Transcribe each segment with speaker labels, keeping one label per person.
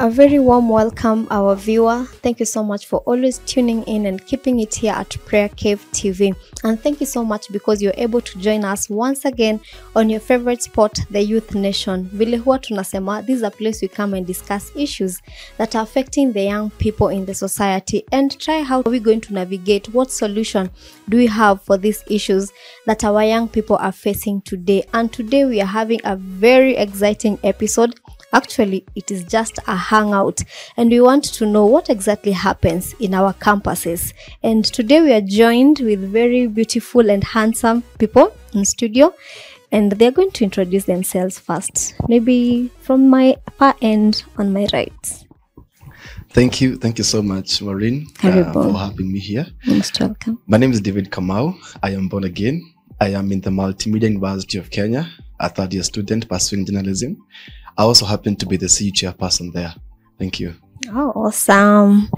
Speaker 1: A very warm welcome, our viewer. Thank you so much for always tuning in and keeping it here at PrayerCaveTV. And thank you so much because you're able to join us once again on your favorite spot, the Youth Nation. Vile huwa tunasema, this is a place we come and discuss issues that are affecting the young people in the society and try how are we going to navigate, what solution do we have for these issues that our young people are facing today. And today we are having a very exciting episode. Actually, it is just a hangout and we want to know what exactly happens in our campuses. And today we are joined with very beautiful and handsome people in studio, and they're going to introduce themselves first. Maybe from my far end on my right.
Speaker 2: Thank you so much, Maureen, for having me here.
Speaker 1: Most welcome.
Speaker 2: My name is David Kamau. I am born again. I am in the Multimedia University of Kenya, a third-year student pursuing journalism. I also happen to be the CU chairperson there. Thank you.
Speaker 1: Oh, awesome.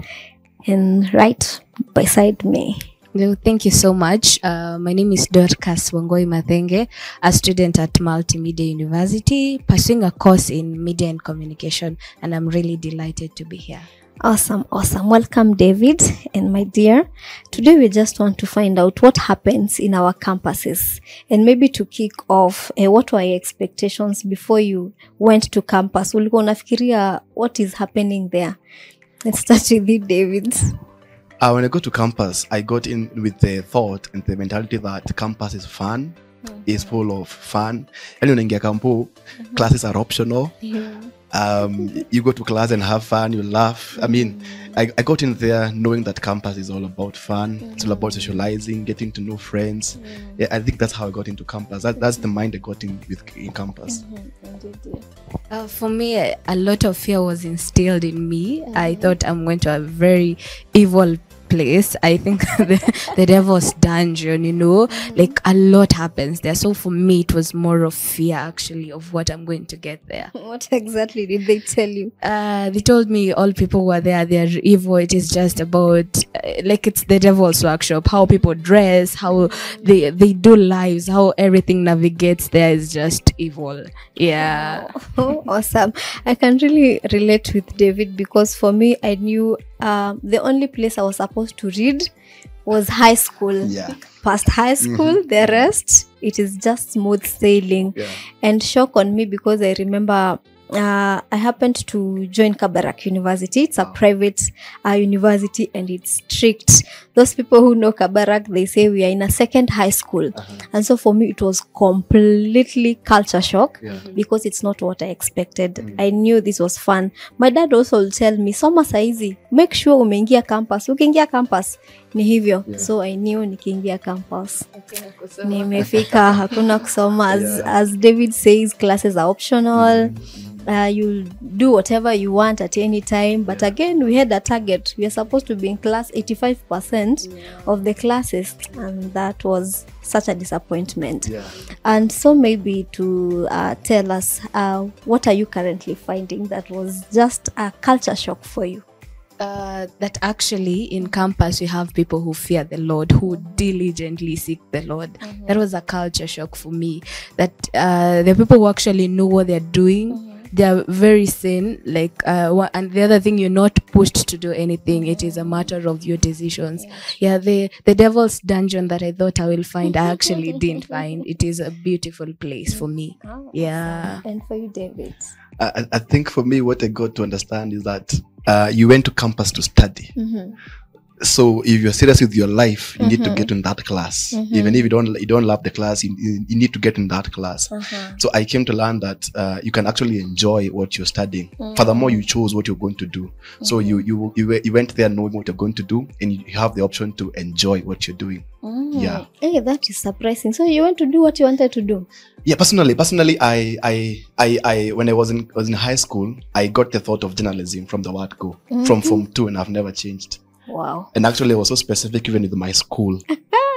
Speaker 1: And right beside me.
Speaker 3: Well, thank you so much. My name is Dorcas Wangoi Mathenge, a student at Multimedia University, pursuing a course in media and communication, and I'm really delighted to be here.
Speaker 1: Awesome. Welcome, David and my dear. Today we just want to find out what happens in our campuses, and maybe to kick off, what were your expectations before you went to campus? Ulikuwa unafikiria what is happening there? Let's start with you, David.
Speaker 2: When I go to campus, I got in with the thought and the mentality that campus is fun, is full of fun. And when you get campo, classes are optional. You go to class and have fun, you laugh. I mean, I got in there knowing that campus is all about fun. It's all about socializing, getting to know friends. Yeah, I think that's how I got into campus. That's the mind I got in campus.
Speaker 3: For me, a lot of fear was instilled in me. I thought I'm going to a very evil place. I think the devil's dungeon, you know, like a lot happens there. So for me, it was more of fear actually of what I'm going to get there.
Speaker 1: What exactly did they tell you?
Speaker 3: They told me all people who are there, they're evil. It is just about like it's the devil's workshop. How people dress, how they do lives, how everything navigates there is just evil. Yeah.
Speaker 1: Oh, awesome. I can really relate with David because for me, I knew the only place I was supposed to read was high school.
Speaker 2: Yeah.
Speaker 1: Past high school, the rest, it is just smooth sailing.
Speaker 2: Yeah.
Speaker 1: And shock on me because I remember I happened to join Kabarak University. It's a private university and it's strict. Those people who know Kabarak, they say we are in a second high school. And so for me, it was completely culture shock because it's not what I expected. I knew this was fun. My dad also will tell me, soma saizi, make sure umeingia campus. Ukiingia campus, ni hivyo. So I knew nikiingia campus. Nimefika, hakuna kusoma. As David says, classes are optional. You'll do whatever you want at any time, but again we had a target. We are supposed to be in class 85% of the classes, and that was such a disappointment. And so maybe to tell us what are you currently finding that was just a culture shock for you?
Speaker 3: That actually in campus we have people who fear the Lord, who diligently seek the Lord. That was a culture shock for me, that the people who actually know what they're doing, they're very sane, like and the other thing, you're not pushed to do anything. It is a matter of your decisions. The devil's dungeon that I thought I will find, I actually didn't find. It is a beautiful place for me.
Speaker 1: And for you, David?
Speaker 2: I think for me, what I got to understand is that you went to campus to study. So if you're serious with your life, you need to get in that class. Even if you don't love the class, you need to get in that class. So I came to learn that you can actually enjoy what you're studying. Furthermore, you chose what you're going to do. So you went there knowing what you're going to do, and you have the option to enjoy what you're doing. Yeah.
Speaker 1: Hey, that is surprising. So you went to do what you wanted to do?
Speaker 2: Yeah, personally, I when I was in high school, I got the thought of journalism from the word go, from Form 2, and I've never changed.
Speaker 1: Wow.
Speaker 2: And actually, I was so specific even with my school.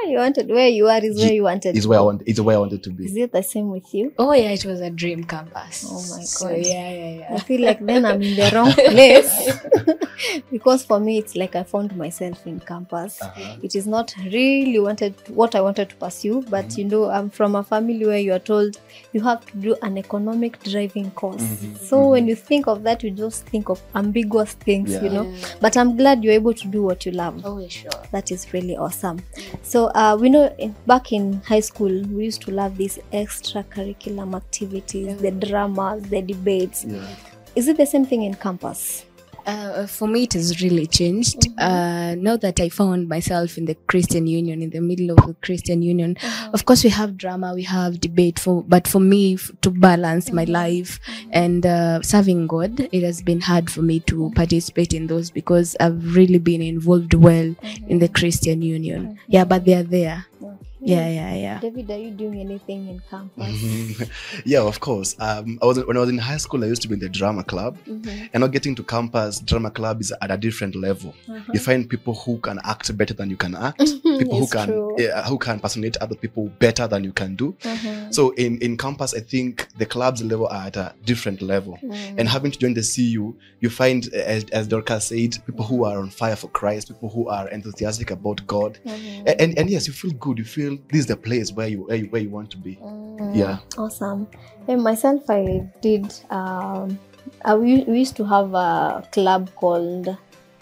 Speaker 1: You wanted where you are is where you wanted.
Speaker 2: Is where I want. It's where I wanted to
Speaker 1: Is
Speaker 2: be.
Speaker 1: it the same with you?
Speaker 3: Oh yeah, it was a dream campus.
Speaker 1: Oh my
Speaker 3: So
Speaker 1: God.
Speaker 3: yeah.
Speaker 1: I feel like then I'm in the wrong place. Because for me, it's like I found myself in campus. It is not really what I wanted to pursue, but you know, I'm from a family where you are told you have to do an economic driving course. So when you think of that, you just think of ambiguous things, you know. But I'm glad you're able to do what you love.
Speaker 3: Oh sure.
Speaker 1: That is really awesome. So we know back in high school, we used to love these extracurricular activities, the dramas, the debates. Is it the same thing in campus?
Speaker 3: For me, it has really changed. Now that I found myself in the Christian Union, in the middle of the Christian Union, of course we have drama, we have debate. But for me, to balance my life and serving God, it has been hard for me to participate in those because I've really been involved well in the Christian Union. Yeah, but they are there. Yeah.
Speaker 1: David, are you doing anything in campus?
Speaker 2: Yeah, of course. When I was in high school, I used to be in the drama club. And now getting to campus, drama club is at a different level. You find people who can act better than you can act. People who can personate other people better than you can do. So in campus, I think the club's level are at a different level. And having to join the CU, you find, as Dorcas said, people who are on fire for Christ, people who are enthusiastic about God. And yes, you feel good. You feel this is the place where you want to be. Yeah.
Speaker 1: Awesome. And myself, I did. We used to have a club called,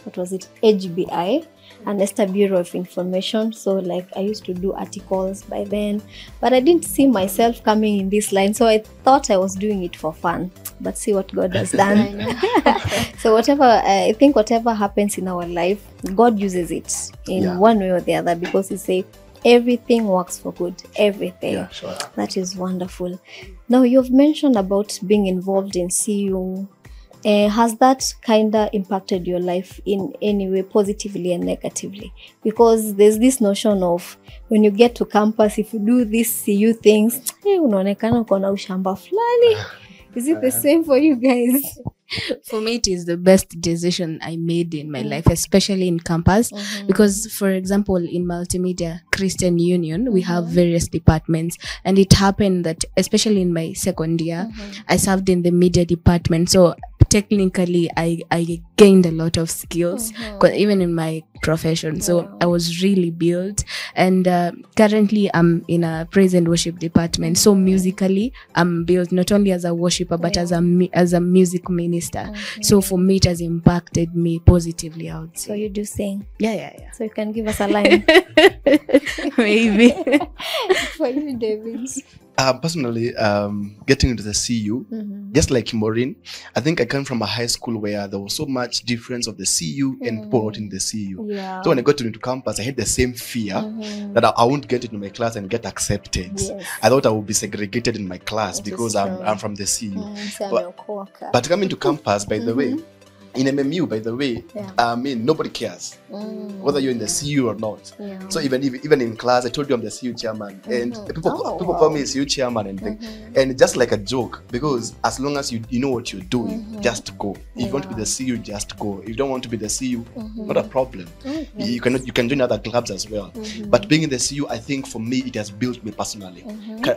Speaker 1: what was it? HBI, an Esther Bureau of Information. So like I used to do articles by then, but I didn't see myself coming in this line. So I thought I was doing it for fun. But see what God has done. So I think whatever happens in our life, God uses it in one way or the other, because He says everything works for good. Everything.
Speaker 2: Yeah, sure.
Speaker 1: That is wonderful. Now you've mentioned about being involved in CU. Has that kind of impacted your life in any way, positively and negatively? Because there's this notion of when you get to campus, if you do these CU things, unaonekana uko na ushamba fulani. Is it the same for you guys?
Speaker 3: For me, it is the best decision I made in my life, especially in campus. Because, for example, in Multimedia Christian Union, we have various departments. And it happened that, especially in my second year, I served in the media department. So technically, I gained a lot of skills, even in my profession. So I was really built. And currently, I'm in a praise and worship department. So musically, I'm built not only as a worshiper, but as a music minister. So for me, it has impacted me positively, I would say.
Speaker 1: So you do sing?
Speaker 3: Yeah.
Speaker 1: So you can give us a line.
Speaker 3: Maybe.
Speaker 1: For you, David.
Speaker 2: Personally, getting into the CU, just like Maureen, I think I came from a high school where there was so much difference of the CU and people not in the CU.
Speaker 1: Yeah.
Speaker 2: So when I got into campus, I had the same fear that I won't get into my class and get accepted.
Speaker 1: Yes.
Speaker 2: I thought I would be segregated in my class because I'm from the CU. But coming to campus, by the way, in MMU, by the way, I mean, nobody cares whether you're in the CU or not. So even in class, I told you I'm the CU chairman, and people call me CU chairman, and just like a joke, because as long as you know what you're doing, just go. If you want to be the CU, just go. If you don't want to be the CU, not a problem. You can join other clubs as well. But being in the CU, I think for me, it has built me personally.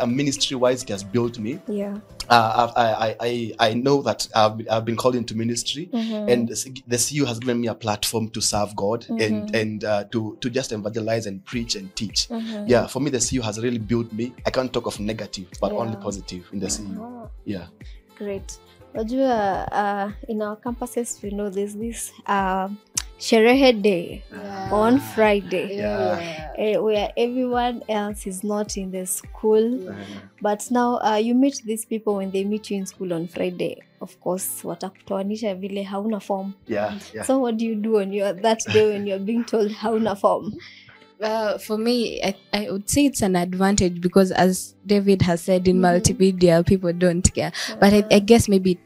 Speaker 2: Ministry-wise, it has built me.
Speaker 1: Yeah.
Speaker 2: I know that I've been called into ministry. And the CU has given me a platform to serve God and to just evangelize and preach and teach. Yeah, for me, the CU has really built me. I can't talk of negative, but only positive in the CU. Yeah.
Speaker 1: Great. In our campuses, there's this Sherehe Day on Friday, where everyone else is not in the school. But now you meet these people when they meet you in school on Friday. Of course, watakutoanisha vile hauna form.
Speaker 2: Yeah.
Speaker 1: So what do you do on that day when you're being told hauna form?
Speaker 3: For me, I would say it's an advantage because, as David has said, in multimedia, people don't care. But I guess maybe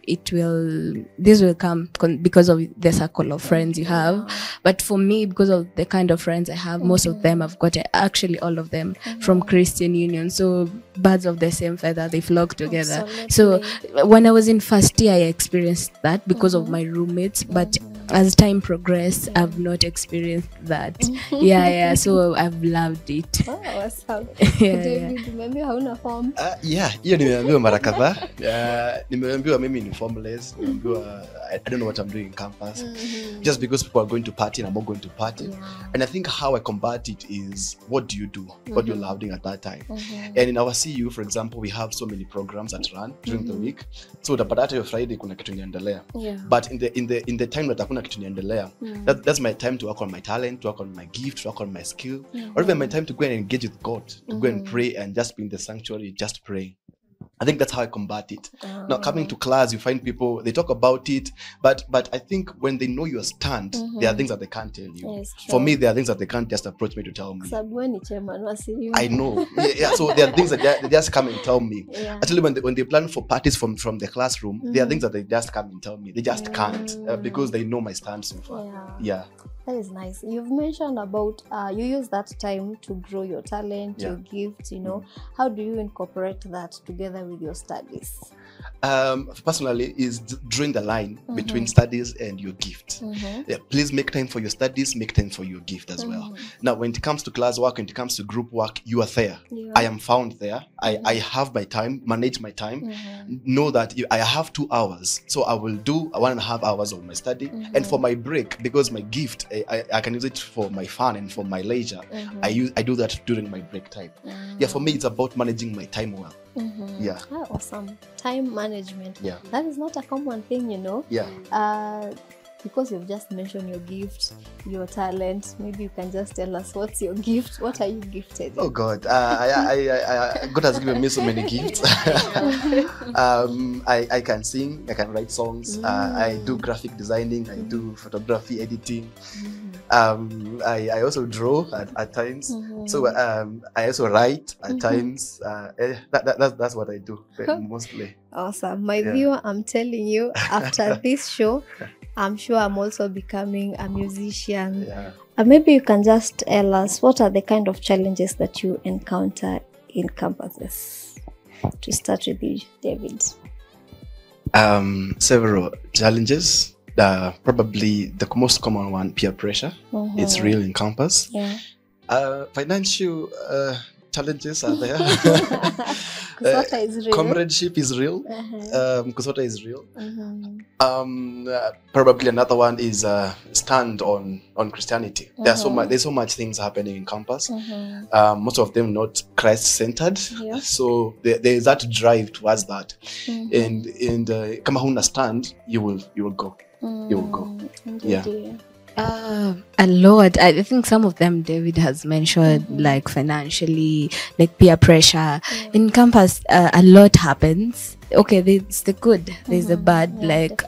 Speaker 3: this will come because of the circle of friends you have. But for me, because of the kind of friends I have, most of them I've got, actually all of them from Christian Union. So birds of the same feather, they flock together.
Speaker 1: Absolutely.
Speaker 3: So when I was in first year, I experienced that because of my roommates. But as time progressed, I've not experienced that. Yeah. So I've loved it.
Speaker 1: Oh, awesome.
Speaker 3: Yeah.
Speaker 1: David, maybe hauna form.
Speaker 2: Yeah, hiyo nimeambiwa mara kadhaa. Nimeambiwa mimi ni formless. Nimeambiwa I don't know what I'm doing in campus. Just because people are going to party and I'm not going to party. And I think how I combat it is, what do you do? What you're loving at that time? And in our CU, for example, we have so many programs that run during the week. So utapata hata Friday kuna kitu inaendelea. But in the time that hakuna kitu inaendelea, that's my time to work on my talent, to work on my gift, to work on my skill, or even my time to go and engage with God, to go and pray and just be in the sanctuary, just praying. I think that's how I combat it. Now, coming to class, you find people, they talk about it, but I think when they know your stand, there are things that they can't tell you.
Speaker 1: Yes,
Speaker 2: for me, there are things that they can't just approach me to tell me. I know. So there are things that they just come and tell me. Actually, when they plan for parties from the classroom, there are things that they just come and tell me. They just can't because they know my stand so far. Yeah.
Speaker 1: That is nice. You've mentioned about you use that time to grow your talent, your gifts, you know. How do you incorporate that together with your studies?
Speaker 2: Personally, is drawing the line between studies and your gift. Please make time for your studies, make time for your gift as well. Now, when it comes to class work, when it comes to group work, you are there. I am found there. I have my time, manage my time, know that I have 2 hours, so I will do 1.5 hours of my study, and for my break, because my gift, I can use it for my fun and for my leisure. I do that during my break time. For me, it's about managing my time well.
Speaker 1: Awesome. Time management. That is not a common thing, you know. Because you've just mentioned your gift, your talent, maybe you can just tell us what's your gift. What are you gifted in?
Speaker 2: Oh God, God has given me so many gifts. I can sing, I can write songs, I do graphic designing, I do photography editing. I also draw at times. So I also write at times. That's what I do mostly.
Speaker 1: Awesome. My viewer, I'm telling you, after this show, I'm sure I'm also becoming a musician. Maybe you can just tell us what are the kind of challenges that you encounter in campuses. To start with you, David.
Speaker 2: Several challenges. Probably the most common one, peer pressure. It's real in campus. Financial challenges are there. Comradeship is real. Kusota is real. Probably another one is stand on Christianity. There's so much things happening in campus. Most of them not Christ-centered. So there is that drive towards that. And kama huna stand, you will go. You will go.
Speaker 3: A lot. I think some of them David has mentioned, like financially, like peer pressure. In campus, a lot happens. Okay, there's the good, there's the bad. Like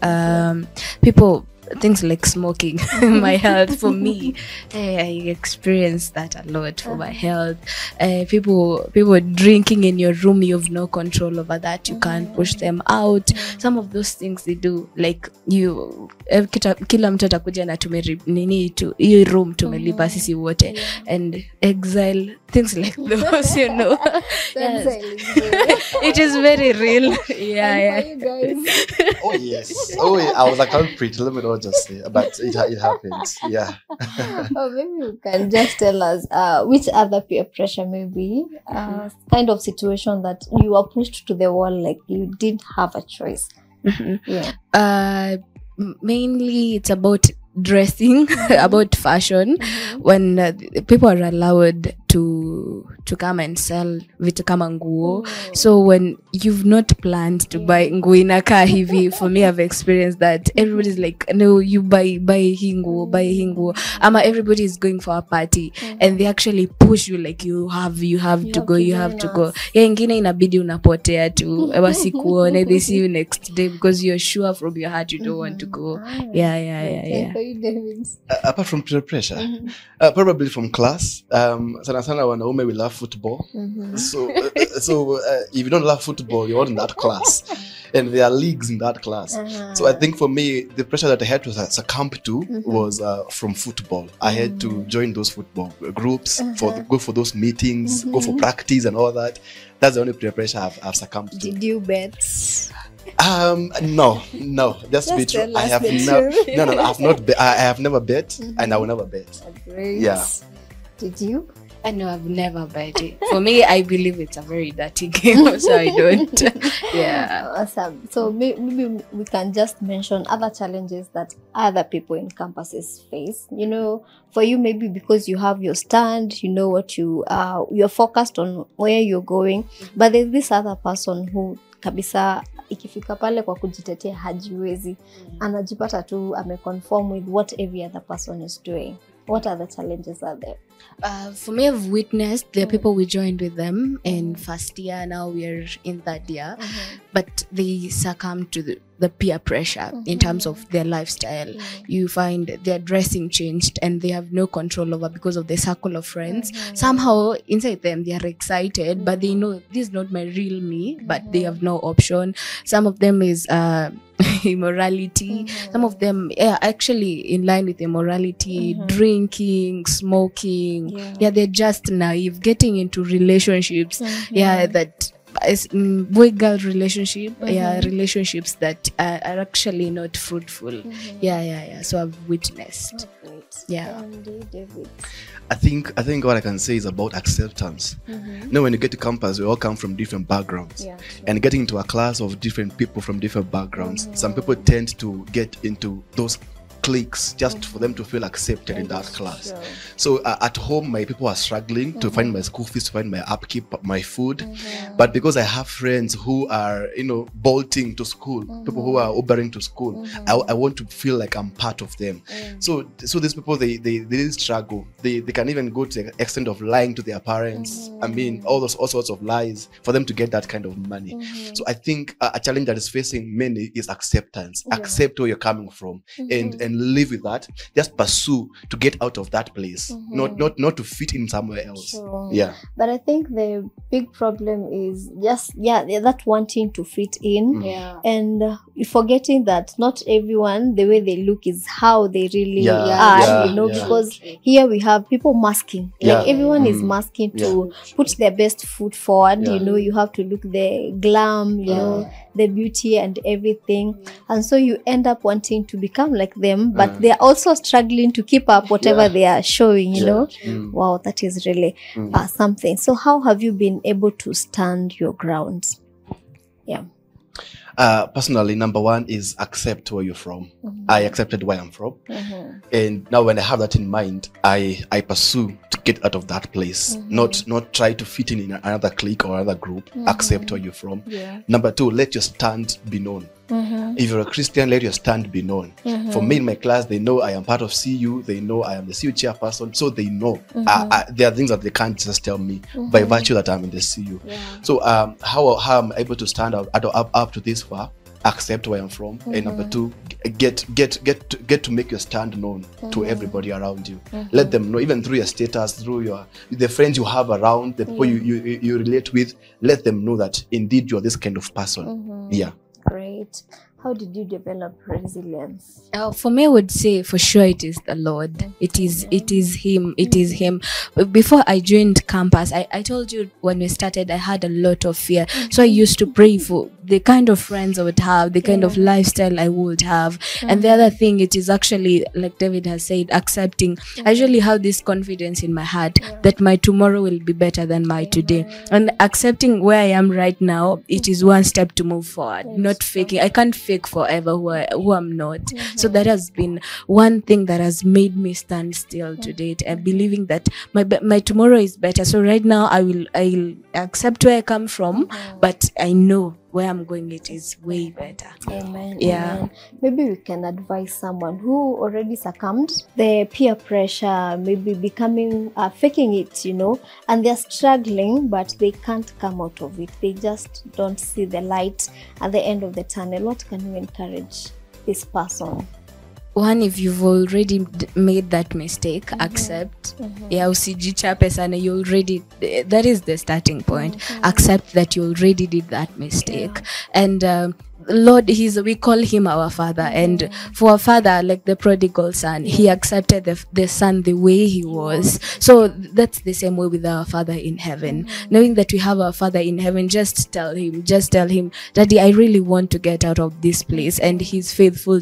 Speaker 3: people, things like smoking, my health. For me, I experience that a lot for my health. People drinking in your room, you have no control over that. You can't push them out. Some of those things they do, like you, kila mtu atakuja na nini to hii room tumelipa sisi wote, and exile, things like those, you know. It is very real.
Speaker 1: You guys.
Speaker 2: Oh yes. I was a culprit. Let me not just say, but it happens.
Speaker 1: Maybe you can just tell us which other peer pressure maybe kind of situation that you were pushed to the wall, like you didn't have a choice.
Speaker 3: Mainly it's about dressing, about fashion. When people are allowed to come and sell vitu kama nguo, so when you've not planned to buy nguo inakaa hivi, for me I've experienced that everybody's like, no, you buy hii nguo, ama everybody is going for a party and they actually push you, like you have to go. Ingine inabidi unapotea tu wasikuone, they see you next day because you're sure from your heart you don't want to go.
Speaker 2: Apart from peer pressure, probably from class. Sana wanaume we love football. So if you don't love football, you're not in that class, and there are leagues in that class. So I think for me, the pressure that I had to succumb to was from football. I had to join those football groups, go for those meetings, go for practice and all that. That's the only peer pressure I've succumbed to.
Speaker 1: Did you bet?
Speaker 2: No, just be
Speaker 1: Just
Speaker 2: true.
Speaker 1: tell
Speaker 2: I
Speaker 1: us
Speaker 2: have
Speaker 1: the
Speaker 2: no,
Speaker 1: truth.
Speaker 2: no, I have not. I have never bet, and I will never bet.
Speaker 1: Great.
Speaker 2: Yeah.
Speaker 1: Did you?
Speaker 3: I know I've never bet it. For me, I believe it's a very dirty game, so I don't. Yeah.
Speaker 1: Awesome. So maybe we can just mention other challenges that other people in campuses face. You know, for you, maybe because you have your stand, you know what you're focused on where you're going. But there's this other person who kabisa ikifika pale kwa kujitetea hajiwezi. Anajipata tu ameconform with what every other person is doing. What other challenges are there?
Speaker 3: For me, I've witnessed there are people we joined with them in first year. Now we're in third year, but they succumb to the peer pressure in terms of their lifestyle. You find their dressing changed and they have no control over because of the circle of friends. Somehow inside them they are excited, but they know this is not my real me, but they have no option. Some of them is immorality. Some of them are actually in line with immorality, drinking, smoking. Yeah, they're just naive, getting into relationships. Yeah, that is boy-girl relationship. Yeah, relationships that are actually not fruitful. Yeah. So I've witnessed. Yeah.
Speaker 1: David.
Speaker 2: I think what I can say is about acceptance. You know, when you get to campus, we all come from different backgrounds, and getting into a class of different people from different backgrounds, some people tend to get into those cliques just for them to feel accepted in that class. So at home, my people are struggling to find my school fees, to find my upkeep, my food. But because I have friends who are, you know, bolting to school, people who are Ubering to school, I want to feel like I'm part of them. So these people, they really struggle. They can even go to the extent of lying to their parents. I mean, all sorts of lies for them to get that kind of money. So I think a challenge that is facing many is acceptance. Accept where you're coming from and live with that. Just pursue to get out of that place, not to fit in somewhere else. Yeah.
Speaker 1: But I think the big problem is just that wanting to fit in, and forgetting that not everyone the way they look is how they really are. You know, because here we have people masking. Like everyone is masking to put their best foot forward. You know, you have to look the glam, you know, the beauty and everything, and so you end up wanting to become like them, but they're also struggling to keep up whatever they are showing, you know. Wow, that is really something. So how have you been able to stand your ground?
Speaker 2: Personally, number one is accept where you're from. I accepted where I'm from, and now when I have that in mind, I pursue to get out of that place, not try to fit in another clique or another group. Accept where you're from. Number two, let your stand be known. If you're a Christian, let your stand be known. For me in my class, they know I am part of CU. They know I am the CU chairperson, so they know. There are things that they can't just tell me by virtue that I'm in the CU. So how am I able to stand up to this far? Accept where I'm from, and number two, get to make your stand known to everybody around you. Let them know, even through your status, through the friends you have around, the people you relate with. Let them know that indeed you're this kind of person. Yeah.
Speaker 1: Great. How did you develop resilience?
Speaker 3: For me, I would say for sure it is the Lord. It is Him. It is Him. Before I joined campus, I told you when we started, I had a lot of fear. So I used to pray for the kind of friends I would have, the kind of lifestyle I would have. And the other thing, it is actually, like David has said, accepting. I usually have this confidence in my heart that my tomorrow will be better than my today. And accepting where I am right now, it is one step to move forward, not faking. I can't fake forever who I'm not. So that has been one thing that has made me stand still to date, and believing that my tomorrow is better. So right now I'll accept where I come from, but I know where I'm going, it is way better.
Speaker 1: Amen.
Speaker 3: Yeah.
Speaker 1: Amen. Maybe we can advise someone who already succumbed the peer pressure, maybe becoming faking it, you know, and they're struggling, but they can't come out of it. They just don't see the light at the end of the tunnel. What can you encourage this person?
Speaker 3: One, if you've already made that mistake, accept. Usijichape sana. You already, that is the starting point. Accept that you already did that mistake, and Lord, we call him our father, and for a father, like the prodigal son, he accepted the son the way he was. So that's the same way with our Father in heaven. Knowing that we have our Father in heaven, just tell him, Daddy, I really want to get out of this place, and he's faithful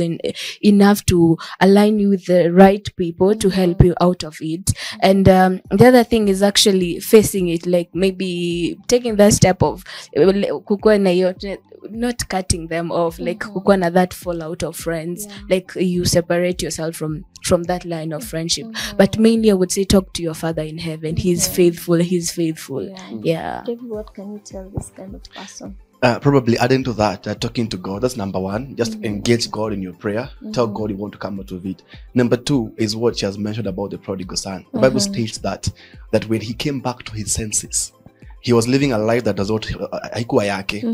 Speaker 3: enough to align you with the right people to help you out of it. And the other thing is actually facing it, like maybe taking that step of not cutting them off, like kukwana that fallout of friends, like you separate yourself from that line of friendship. But mainly I would say talk to your Father in heaven. He's faithful. Yeah.
Speaker 1: David, what can you tell this kind of person?
Speaker 2: Probably adding to that, talking to God. That's number one. Just engage God in your prayer. Tell God you want to come out of it. Number two is what she has mentioned about the prodigal son. The Bible states that when he came back to his senses, he was living a life that does not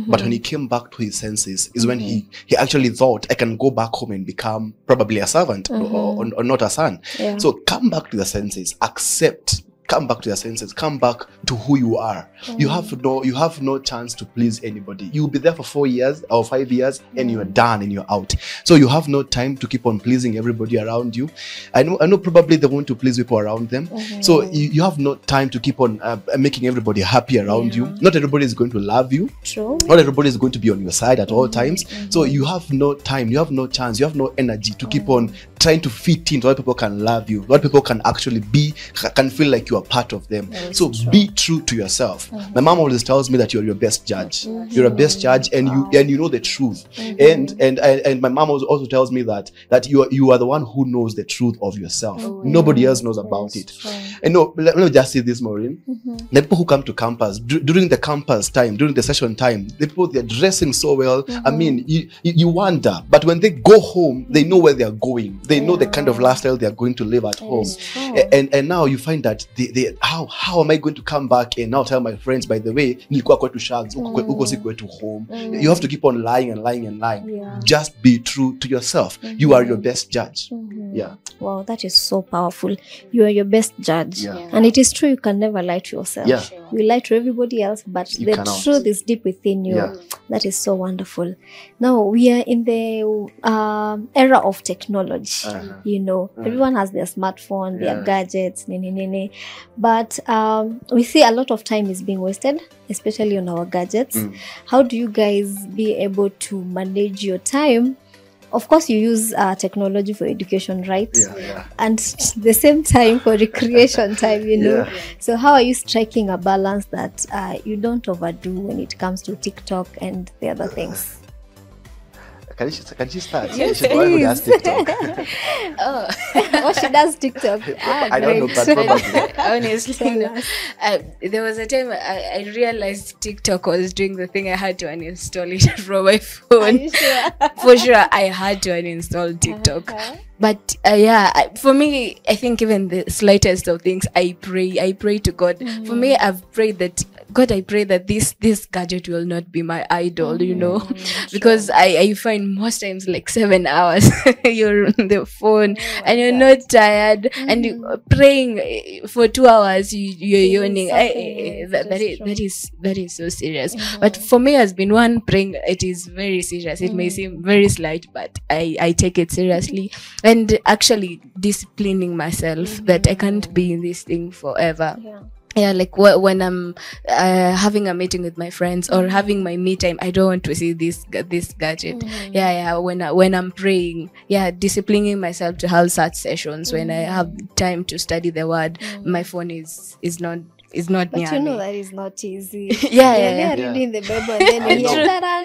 Speaker 2: but when he came back to his senses is when he actually thought, I can go back home and become probably a servant or not a son. So come back to your senses, come back to your senses, come back to who you are. You have no chance to please anybody. You'll be there for 4 years or 5 years and you're done and you're out. So you have no time to keep on pleasing everybody around you. I know probably they want to please people around them. So you have no time to keep on making everybody happy around you. Not everybody is going to love you.
Speaker 1: True.
Speaker 2: Not everybody is going to be on your side at all times. So you have no time, you have no chance, you have no energy to keep on trying to fit in so that people can love you, what people can actually can feel like you are part of them. So be true to yourself. My mom always tells me that you're your best judge. You're a best judge, and you know the truth. And my mom also tells me that you are the one who knows the truth of yourself. Nobody else knows about it. And no, let me just say this, Maureen. The people who come to campus during the campus time, during the session time, the people, they're dressing so well. I mean, you wonder, but when they go home, they know where they are going. They know the kind of lifestyle they are going to live at home. And now you find that how am I going to come back and now tell my friends, by the way, nilikuwa kwetu shags, uko si kwetu home. You have to keep on lying and lying and lying. Just be true to yourself. You are your best judge. Yeah.
Speaker 1: Wow, that is so powerful. You are your best judge. And it is true, you can never lie to yourself. You lie to everybody else, but the truth is deep within you. That is so wonderful. Now we are in the era of technology. You know, everyone has their smartphone, their gadgets, but we see a lot of time is being wasted, especially on our gadgets. How do you guys be able to manage your time? Of course, you use technology for education, right? And the same time for recreation time, you know. So how are you striking a balance that you don't overdo when it comes to TikTok and the other things?
Speaker 2: Can she start?
Speaker 1: Yes,
Speaker 2: She's the one who does TikTok.
Speaker 1: Oh, she does TikTok.
Speaker 2: I don't know, but probably.
Speaker 3: Honestly, no. There was a time I realized TikTok was doing the thing. I had to uninstall it from my phone.
Speaker 1: Are you sure?
Speaker 3: For sure, I had to uninstall TikTok. But for me, I think even the slightest of things, I pray to God. For me, I've prayed that, God, I pray that this gadget will not be my idol, you know, because I find most times like 7 hours you're on the phone and you're not tired, and you praying for 2 hours, you're yawning. That is so serious. But for me, has been one praying, it is very serious. It may seem very slight, but I take it seriously. And actually disciplining myself that I can't be in this thing forever. Yeah, like when I'm having a meeting with my friends or having my me time, I don't want to see this gadget. When I'm praying, disciplining myself to have such sessions. When I have time to study the word, my phone is not
Speaker 1: but
Speaker 3: near
Speaker 1: you know
Speaker 3: me.
Speaker 1: that is not easy. Reading the Bible and then you hear that.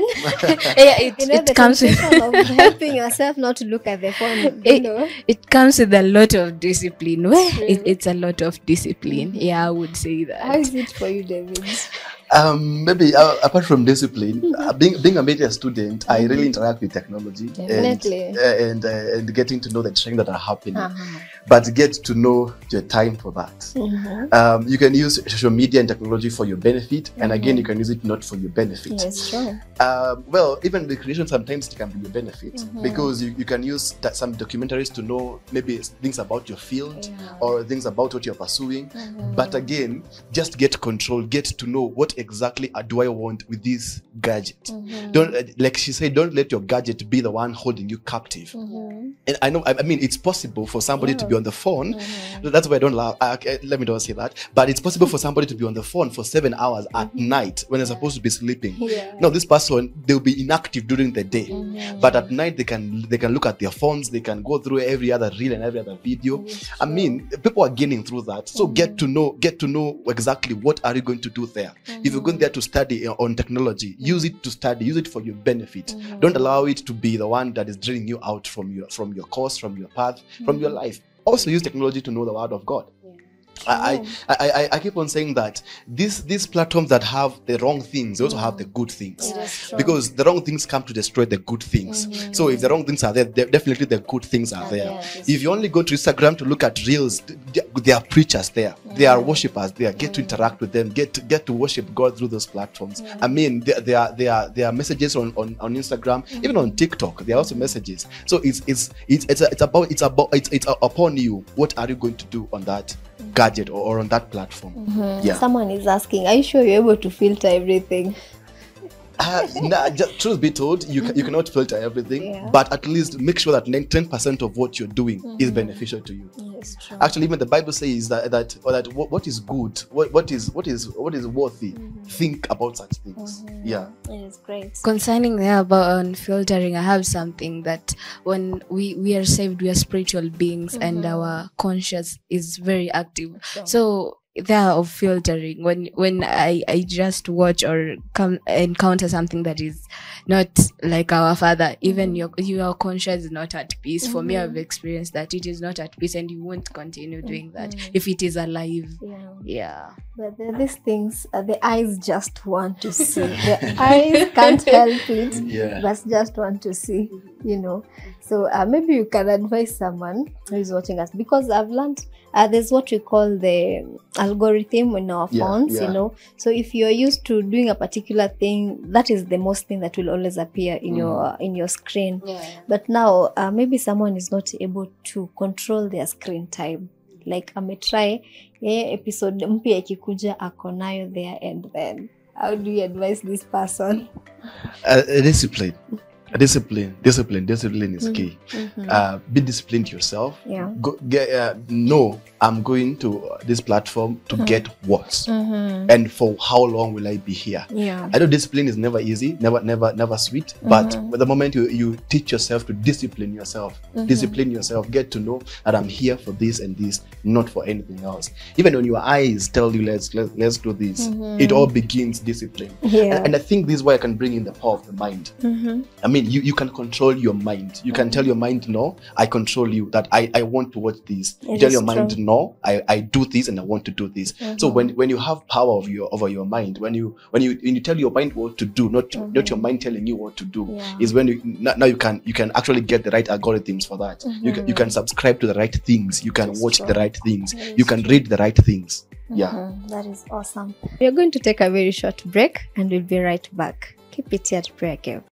Speaker 3: It comes with
Speaker 1: of helping yourself not to look at the phone.
Speaker 3: It comes with a lot of discipline. It's a lot of discipline. Yeah, I would say that.
Speaker 1: How is it for you, David?
Speaker 2: Maybe apart from discipline, being a media student, I really interact with technology and getting to know the trends that are happening. But get to know your time for that. You can use social media and technology for your benefit, and again, you can use it not for your benefit.
Speaker 1: Yes, sure.
Speaker 2: Well, even recreation sometimes it can be your benefit because you can use some documentaries to know maybe things about your field or things about what you're pursuing. But again, just get control, get to know what exactly do I want with this gadget. Don't like she said, don't let your gadget be the one holding you captive. And I know, I mean, it's possible for somebody to be on the phone. That's why I don't laugh. Let me not say that. But it's possible for somebody to be on the phone for 7 hours at night when they're supposed to be sleeping. Now, this person, they'll be inactive during the day, but at night they can look at their phones. They can go through every other reel and every other video. I mean, people are gaining through that. So get to know exactly what are you going to do there. If you're going there to study on technology, use it to study. Use it for your benefit. Don't allow it to be the one that is draining you out from your course, from your path, from your life. Also use technology to know the word of God. I keep on saying that these platforms that have the wrong things, they also have the good things, because the wrong things come to destroy the good things. So if the wrong things are there, definitely the good things are there. If you only go to Instagram to look at reels, there are preachers there, there are worshippers there. Get to interact with them, get to worship God through those platforms. I mean, there are messages on Instagram, even on TikTok. There are also messages. So it's upon you. What are you going to do on that gadget or on that platform?
Speaker 1: Someone is asking, are you sure you're able to filter everything?
Speaker 2: Truth be told, you cannot filter everything, but at least make sure that 10% of what you're doing is beneficial to you.
Speaker 1: Yes, true.
Speaker 2: Actually, even the Bible says that what is good, what is worthy, think about such things.
Speaker 1: It is great.
Speaker 3: Concerning there about filtering, I have something that when we are saved, we are spiritual beings, and our conscience is very active. So there of filtering, when I just watch or encounter something that is not like our Father, even your conscience is not at peace. For me, I've experienced that it is not at peace, and you won't continue doing that if it is alive.
Speaker 1: But there are these things the eyes just want to see. The eyes can't help it, but just want to see, So maybe you can advise someone who is watching us, because I've learned there's what we call the algorithm in our phones, So if you're used to doing a particular thing, that is the most thing that will always appear in your screen. But now maybe someone is not able to control their screen time. Like ametry episode mpya ikikuja ako nayo there, and then how do you advise this person?
Speaker 2: Discipline is key. Be disciplined yourself. No, I'm going to this platform to get what, and for how long will I be here? I know discipline is never easy, never sweet, but the moment you teach yourself to discipline yourself, get to know that I'm here for this and this, not for anything else. Even when your eyes tell you let's do this, it all begins discipline. And I think this is why I can bring in the power of the mind. I mean, you can control your mind. You can tell your mind, no, I control you, that I want to watch this. You tell your mind, no, I do this and I want to do this. So when you have power over your mind, when you tell your mind what to do, not your mind telling you what to do, is when you can actually get the right algorithms for that. You can subscribe to the right things. You can watch the right things. You can read the right things.
Speaker 1: That is awesome. We are going to take a very short break, and we'll be right back. Keep it here at Prayer Cave.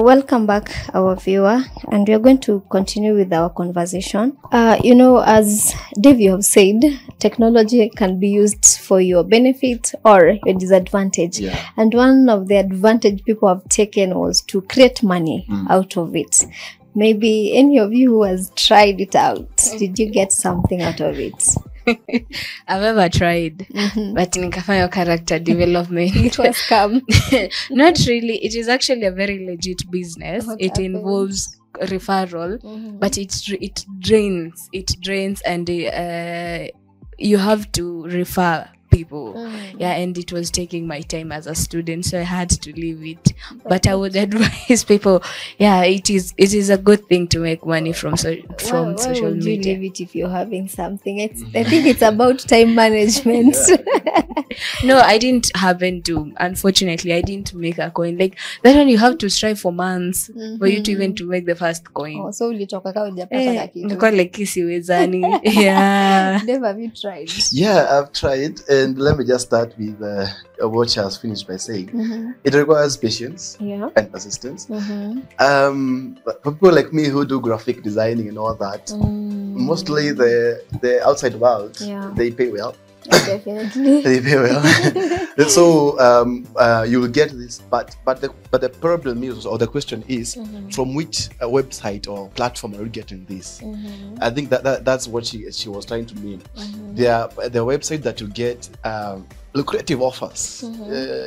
Speaker 1: Welcome back, our viewer, and we are going to continue with our conversation. As Dave, you have said, technology can be used for your benefit or your disadvantage. And one of the advantage people have taken was to create money out of it. Maybe any of you who has tried it out, did you get something out of it?
Speaker 3: I've ever tried, but nikafanya character development.
Speaker 1: It was scam.
Speaker 3: Not really. It is actually a very legit business. It involves referral, but it drains, and you have to refer people. And it was taking my time as a student, so I had to leave it. But I would advise people, it is a good thing to make money from social media.
Speaker 1: You leave it if you're having something? I think it's about time management.
Speaker 3: No, I didn't happen to. Unfortunately, I didn't make a coin. Like that one, you have to strive for months for you to even to make the first coin.
Speaker 1: Oh, so ulitoka kama hujapata na kitu.
Speaker 3: Nilikuwa like kisiwezani. Yeah.
Speaker 1: Dave, have you tried?
Speaker 2: Yeah, I've tried, and let me just start with what she has finished by saying. It requires patience and persistence. But for people like me who do graphic designing and all that, mostly the outside world, they pay well.
Speaker 1: Definitely.
Speaker 2: They pay well. So you will get this, but the problem is, or the question is, from which website or platform are you getting this? I think that's what she was trying to mean. The website that you get lucrative offers.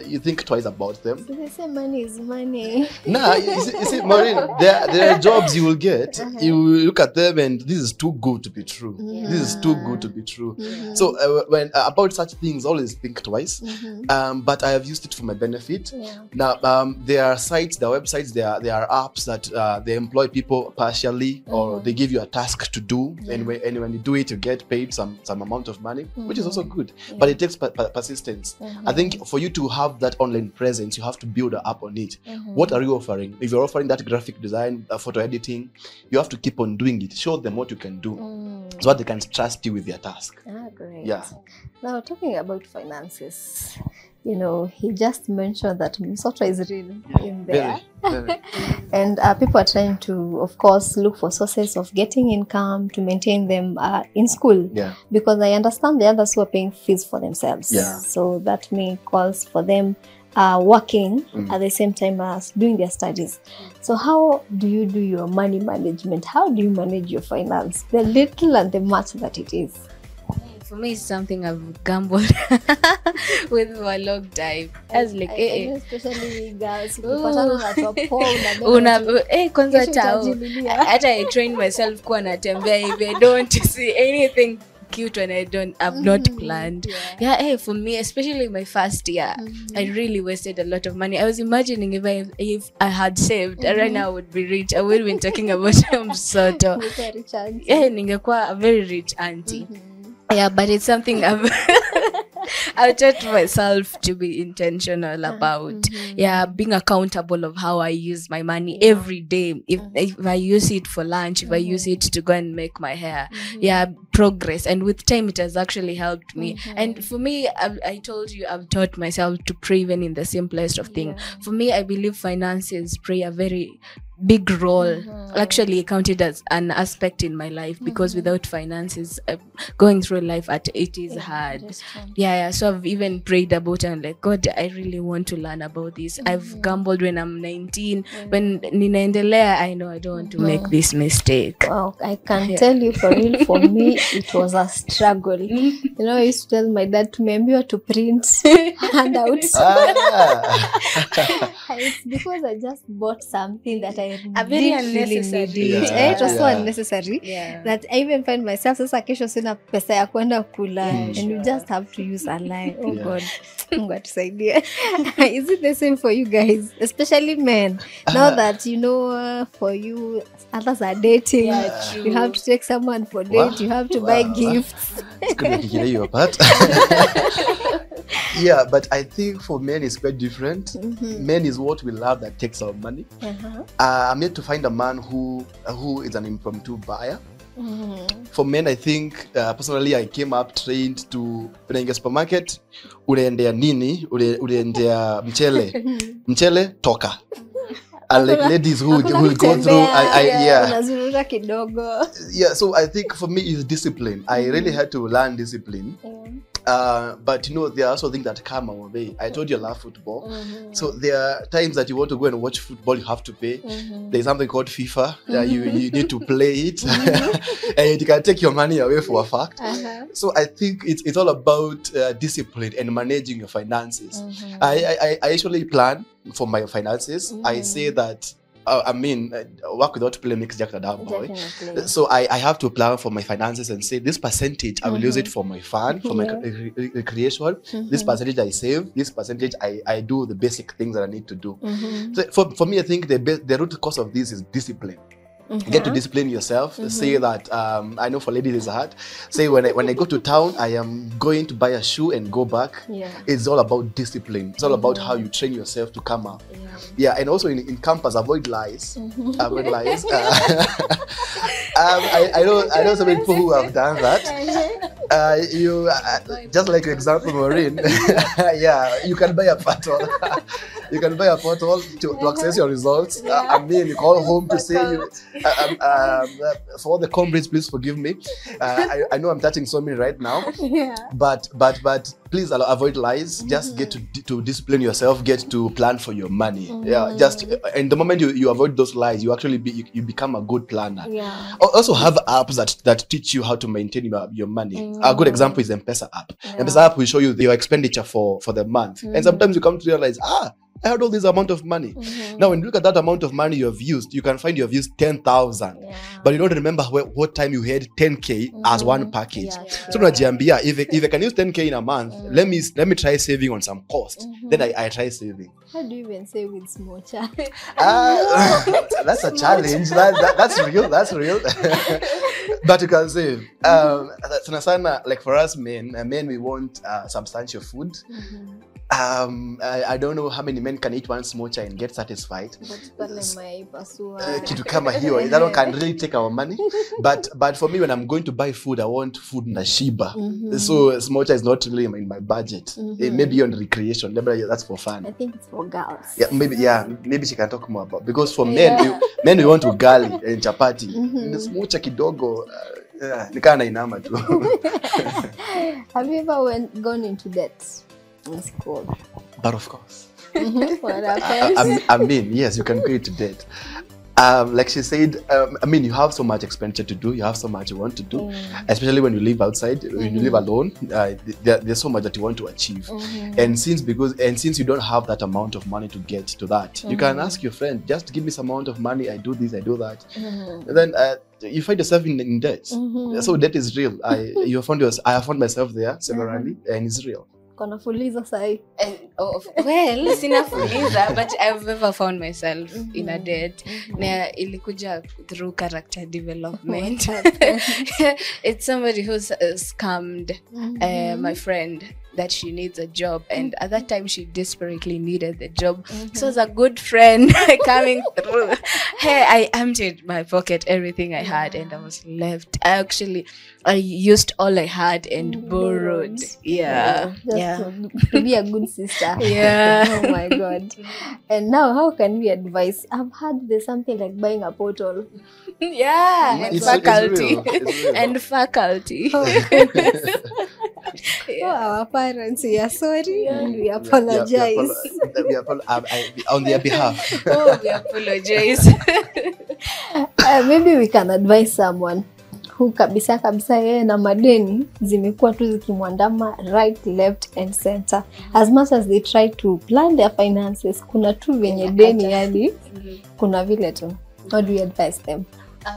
Speaker 2: You think twice about them.
Speaker 1: So they say money is money.
Speaker 2: Nah, you see, Maureen, there are jobs you will get. You will look at them and this is too good to be true. This is too good to be true. So when about such things, always think twice. But I have used it for my benefit. Now there are sites, there are websites, there are apps that they employ people partially, or they give you a task to do, and when you do it, you get paid some amount of money, which is also good. But it takes persistence. I think for you to have that online presence, you have to build an app on it. What are you offering? If you're offering that graphic design, photo editing, you have to keep on doing it. Show them what you can do, so that they can trust you with their task.
Speaker 1: Great.
Speaker 2: Yeah.
Speaker 1: Now, talking about finances, you know, he just mentioned that Msoto is real in there.
Speaker 2: Very.
Speaker 1: And people are trying to, of course, look for sources of getting income to maintain them in school. Because I understand the others who are paying fees for themselves. So that may calls for them working at the same time as doing their studies. So how do you do your money management? How do you manage your finance? The little and the much that it is.
Speaker 3: For me, it's something I've gambled with for a long time. I was like,
Speaker 1: especially girls,
Speaker 3: kwanza tao. Hata I train myself kuwa natembea if I don't see anything cute when I've not planned. For me, especially my first year, I really wasted a lot of money. I was imagining if I had saved, right now I would be rich. I would have been talking about Msoto. Ningekuwa a very rich auntie. But it's something I've taught myself to be intentional about. Being accountable of how I use my money every day. If I use it for lunch, if I use it to go and make my hair, progress. And with time, it has actually helped me. And for me, I told you, I've taught myself to pray even in the simplest of things. For me, I believe finances play a very big role, actually counted as an aspect in my life, because without finances, going through life it is hard. So I've even prayed about it and like, God, I really want to learn about this. I've gambled when I'm 19. When ninaendelea, I know I don't want to make this mistake.
Speaker 1: Wow, I can tell you for real, for me, it was a struggle. You know, I used to tell my dad to remember to print handouts. It's because I just bought something that I
Speaker 3: very unnecessary.
Speaker 1: It was so unnecessary that I even find myself sasa kesho sina pesa ya kwenda kula, and you just have to use a line. Oh God, Mungu atusaidie. Is it the same for you guys, especially men? Now that you know, for you others are dating, you have to take someone for date, you have to buy gifts.
Speaker 2: It's good to hear you apart. But I think for men it's quite different. Men is what we love that takes our money. I'm yet to find a man who is an impromptu buyer. For men, I think personally I came up trained to unaingia supermarket, unaendea nini, unaendea mchele toka. And like ladies who will go through, so I think for me it's discipline. I really had to learn discipline. But you know, there are also things that come our way. I told you I love football. So there are times that you want to go and watch football, you have to pay. There's something called FIFA. You need to play it. And it can take your money away for a fact. So I think it's all about discipline and managing your finances. I actually plan for my finances. I say that work without play makes Jack a dumb boy. So I have to plan for my finances and say this percentage I will use it for my fun, for my recreation. This percentage I save. This percentage I do the basic things that I need to do. So for me, I think the root cause of this is discipline. Get to discipline yourself. Say that I know for ladies it's hard. Say when I go to town, I am going to buy a shoe and go back. It's all about discipline. It's all about how you train yourself to come up. And also in campus, avoid lies. Avoid lies. I know some people who have done that. You just like your example, Maureen. You can buy a bottle. You can buy a bottle to access your results. I mean, you call home to say you. For all the comrades, please forgive me. I know I'm touching so many right now. But please avoid lies. Just get to discipline yourself. Get to plan for your money. Just and the moment you avoid those lies, you actually you become a good planner. Also have apps that teach you how to maintain your money. A good example is M-Pesa app. M-Pesa app will show you your expenditure for the month. And sometimes you come to realize, I had all this amount of money. Now, when you look at that amount of money you have used, you can find you have used 10,000. But you don't remember what time you had 10K as one package. So, if I can use 10K in a month, let me try saving on some cost. Then I try saving.
Speaker 1: How do you even save with small child?
Speaker 2: That's a challenge. That's real. That's real. But you can save. Like for us men, we want substantial food. I don't know how many men can eat one smocha and get satisfied. Kitu kama hiyo, that one can really take our money. But for me, when I'm going to buy food, I want food na shiba. So smocha is not really in my budget. Maybe on recreation. Maybe that's for fun.
Speaker 1: I think it's for girls.
Speaker 2: Maybe she can talk more about, because for men we want ugali and chapati. The smocha kidogo nikana inama tu.
Speaker 1: Have you ever gone into debt in school?
Speaker 2: But of course.
Speaker 1: What happens?
Speaker 2: I mean, yes, you can go into debt. Like she said, I mean, you have so much expenditure to do. You have so much you want to do, especially when you live outside. When you live alone, there's so much that you want to achieve. And since you don't have that amount of money to get to that, you can ask your friend, just give me some amount of money. I do this, I do that. And then you find yourself in debt. So debt is real. I have found myself there severally, and it's real.
Speaker 1: Kona fuliza sahi.
Speaker 3: Well, sina fuliza, but I've ever found myself in a debt. Na ilikuja through character development. It's somebody who's scammed my friend that she needs a job, and at that time she desperately needed the job. So as a good friend coming through, hey, I emptied my pocket, everything I had, and I was left. I used all I had and borrowed.
Speaker 1: To be a good sister. Oh my God. And now how can we advise? I've heard there's something like buying a portal.
Speaker 3: And faculty. And faculty.
Speaker 1: Our parents, we are sorry and we apologize.
Speaker 2: On their behalf.
Speaker 3: We apologize.
Speaker 1: Maybe we can advise someone who kabisa yeye na madeni zimekuwa tu zikimwandama right, left and center. As much as they try to plan their finances, kuna tu venye deni yani, kuna vile tu. How do you advise them?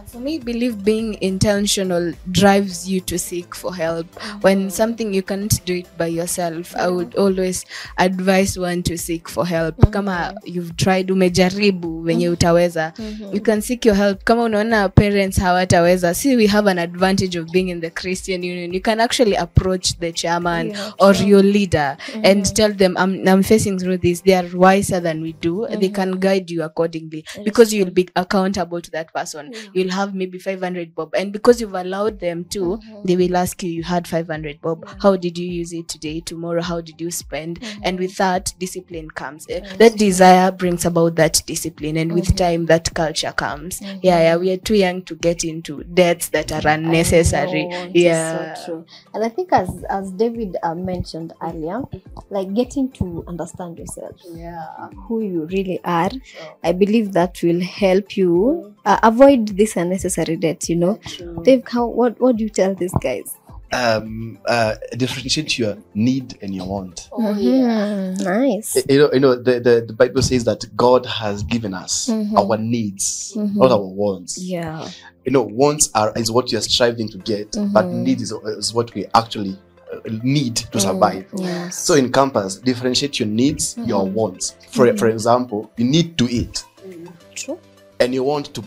Speaker 3: For me, I believe being intentional drives you to seek for help. When something you can't do it by yourself, I would always advise one to seek for help. Kama you've tried, umejaribu venye utaweza, you can seek your help. Kama unaona parents hawataweza, see, we have an advantage of being in the Christian Union. You can actually approach the chairman or your leader and tell them, I'm facing through this. They are wiser than we do. They can guide you accordingly because you'll be accountable to that person. You'll have maybe 500 bob, and because you've allowed them to, they will ask you had 500 bob, how did you use it today, tomorrow, how did you spend? And with that, discipline comes. That desire brings about that discipline, and with time that culture comes. We are too young to get into debts that are unnecessary.
Speaker 1: So true. And I think as David mentioned earlier, like getting to understand yourself, who you really are, I believe that will help you avoid this unnecessary debt, you know. Dave, what do you tell these guys?
Speaker 2: Differentiate your need and your want.
Speaker 1: Nice.
Speaker 2: You know the Bible says that God has given us our needs, not our wants. You know, wants is what you're striving to get, but needs is what we actually need to survive. So in campus, differentiate your needs, your wants. For example, you need to eat.
Speaker 1: True.
Speaker 2: and you want to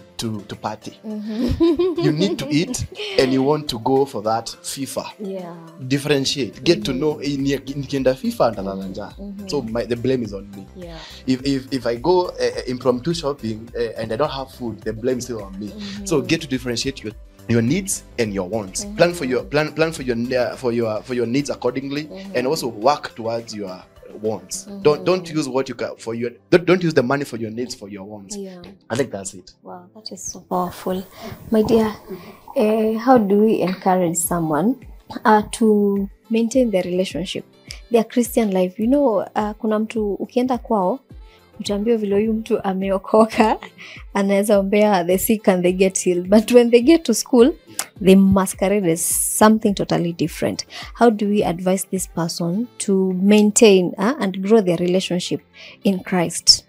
Speaker 2: party. You need to eat and you want to go for that FIFA.
Speaker 1: Yeah.
Speaker 2: Differentiate. Get to know nikienda FIFA ndalanja. So the blame is on me.
Speaker 1: Yeah.
Speaker 2: If I go impromptu shopping and I don't have food, the blame is still on me. So get to differentiate your needs and your wants. Plan for your needs accordingly, and also work towards your wants. Don't use what you got for your don't use the money for your needs for your wants.
Speaker 1: Yeah.
Speaker 2: I think that's it.
Speaker 1: Wow, that is so powerful. My dear, how do we encourage someone to maintain their relationship, their Christian life? You know, kuna mtu ukienda kwao utaambiwa vile huyu mtu ameokoka, anaweza ombea the sick and they get healed, but when they get to school they masquerade as something totally different. How do we advise this person to maintain and grow their relationship in Christ?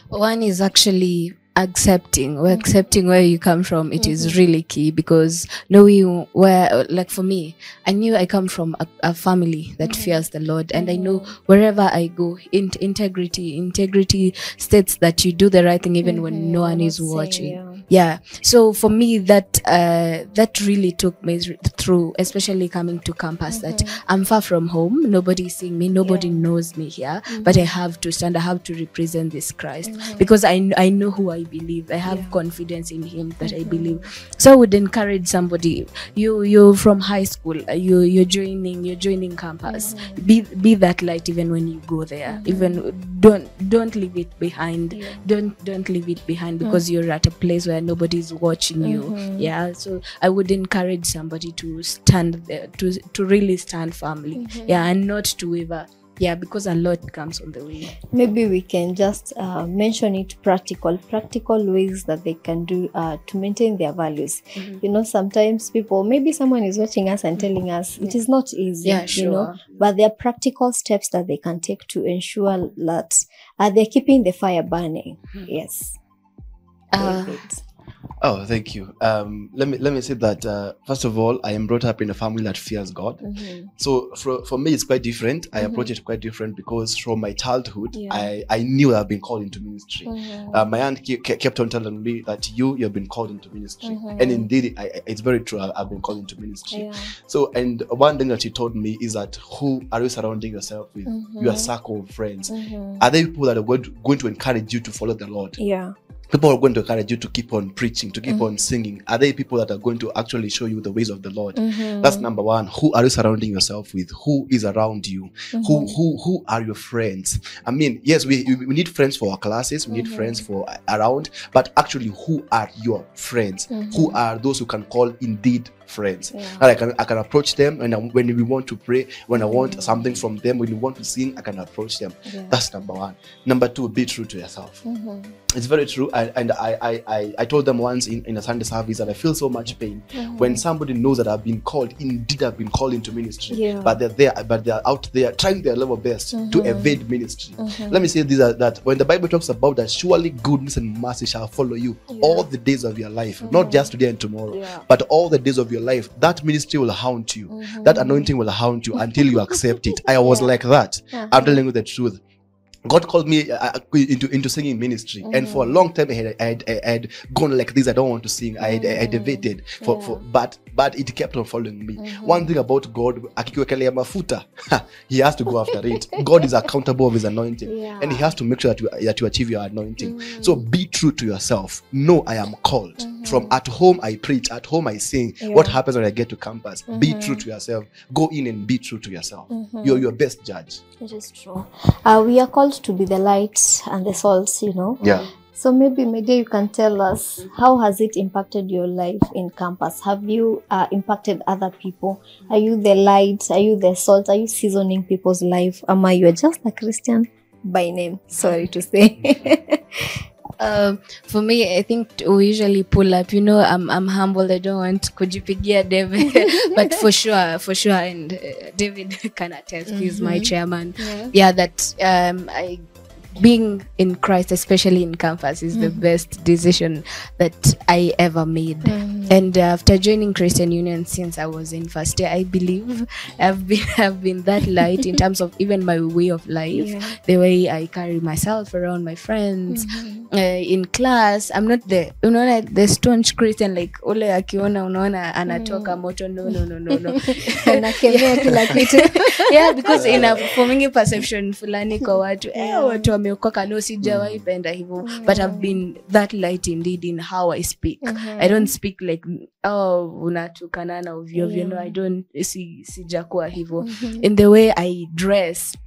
Speaker 3: One is actually accepting where you come from. It is really key, because knowing where, like for me, I knew I come from a family that fears the Lord, and I know wherever I go, integrity states that you do the right thing even when no one is watching. Yeah. So for me, that really took me through, especially coming to campus, that I'm far from home. Nobody is seeing me. Nobody knows me here, but I have to stand. I have to represent this Christ, because I know who I believe. I have confidence in him that I believe. So I would encourage somebody, you're from high school, you're joining campus. Be that light even when you go there. Even don't leave it behind. Don't leave it behind, because you're at a place where nobody's watching you. Yeah. So I would encourage somebody to stand there, to really stand firmly. Yeah, and not to waver. Yeah, because a lot comes on the way. Maybe
Speaker 1: we can just mention it practical ways that they can do to maintain their values. You know, sometimes maybe someone is watching us and telling us it is not easy, you know, but there are practical steps that they can take to ensure that they're keeping the fire burning. Yes.
Speaker 2: Oh, thank you. Let me say that first of all, I am brought up in a family that fears God. So for me, it's quite different. I approach it quite different, because from my childhood, I knew I've been called into ministry. My aunt kept on telling me that you've been called into ministry, and indeed, it's very true. I've been called into ministry. So, and one thing that she told me is that, who are you surrounding yourself with? Your circle of friends. Are they people that are going to encourage you to follow the Lord?
Speaker 1: Yeah.
Speaker 2: People are going to encourage you to keep on preaching, to keep on singing. Are they people that are going to actually show you the ways of the Lord? That's number one. Who are you surrounding yourself with? Who is around you? Who are your friends? I mean, yes, we need friends for our classes. We need friends for around. But actually, who are your friends? Who are those who can call indeed friends? And I can approach them, and when we want to pray, when I want something from them, when we want to sing, I can approach them. That's number one. Number two, be true to yourself. It's very true. And I told them once in a Sunday service that I feel so much pain when somebody knows that I've been called, indeed I've been called into ministry, but they're out there trying their level best to evade ministry. Let me say this, that when the Bible talks about that, surely goodness and mercy shall follow you all the days of your life, not just today and tomorrow, but all the days of your life. That ministry will haunt you. That anointing will haunt you until you accept it. I was like that. I'm telling you the truth. God called me into singing ministry, and for a long time I had gone like this. I don't want to sing. I debated but it kept on following me. One thing about God, akikuwekelea mafuta, he has to go after it. God is accountable of his anointing, and he has to make sure that you achieve your anointing. So be true to yourself. Know I am called. From at home I preach, at home I sing. What happens when I get to campus? Be true to yourself. Go in and be true to yourself. You're your best judge.
Speaker 1: It is true. We are called to be the light and the salt, you know. So maybe you can tell us, how has it impacted your life in campus? Have you impacted other people? Are you the light? Are you the salt? Are you seasoning people's life? Am I you just a Christian by name? Sorry to say.
Speaker 3: For me, I think we usually pull up. You know, I'm humble. I don't want kujipigia David, but for sure, and David can attest. He's my chairman. Yeah, that I being in Christ, especially in campus, is the best decision that I ever made. And after joining Christian Union since I was in first year, I believe I've been that light in terms of even my way of life, the way I carry myself around my friends, in class. I'm not the staunch Christian like ole akiona unaona anatoka moto. No.
Speaker 1: Anakemea kila kitu.
Speaker 3: Yeah, because in forming perception fulani kwa watu watu wameokoka, no, sijawahi penda hivyo, but I've been that light indeed in how I speak. I don't speak like unatukana na ovyo, you know, I don't sijakuwa hivyo. In the way I dress,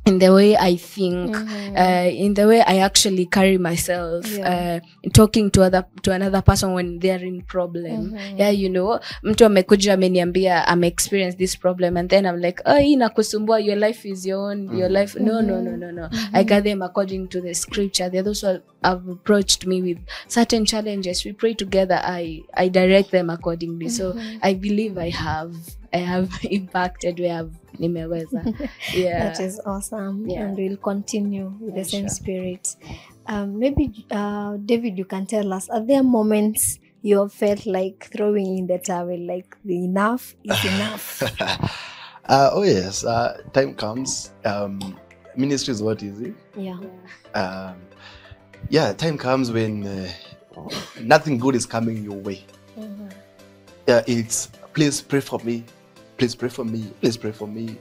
Speaker 3: in the way I think, in the way I actually carry myself, talking to another person when they're in problem. Yeah, you know, mtu amekuja ameniambia I'm experienced this problem, and then I'm like, oh, inakusumbua, your life is your own, your life. No. I got them according to the scripture. They're those who have approached me with certain challenges. We pray together. I direct them accordingly. So I believe I have impacted where I've nimeweza. Yeah,
Speaker 1: that is awesome. And we'll continue with the same spirit. Maybe David, you can tell us, are there moments you have felt like throwing in the towel, like the enough is enough?
Speaker 2: Oh yes, time comes. Ministry is what is it? Time comes when nothing good is coming your way. It's please pray for me. Please pray for me. Please pray for me.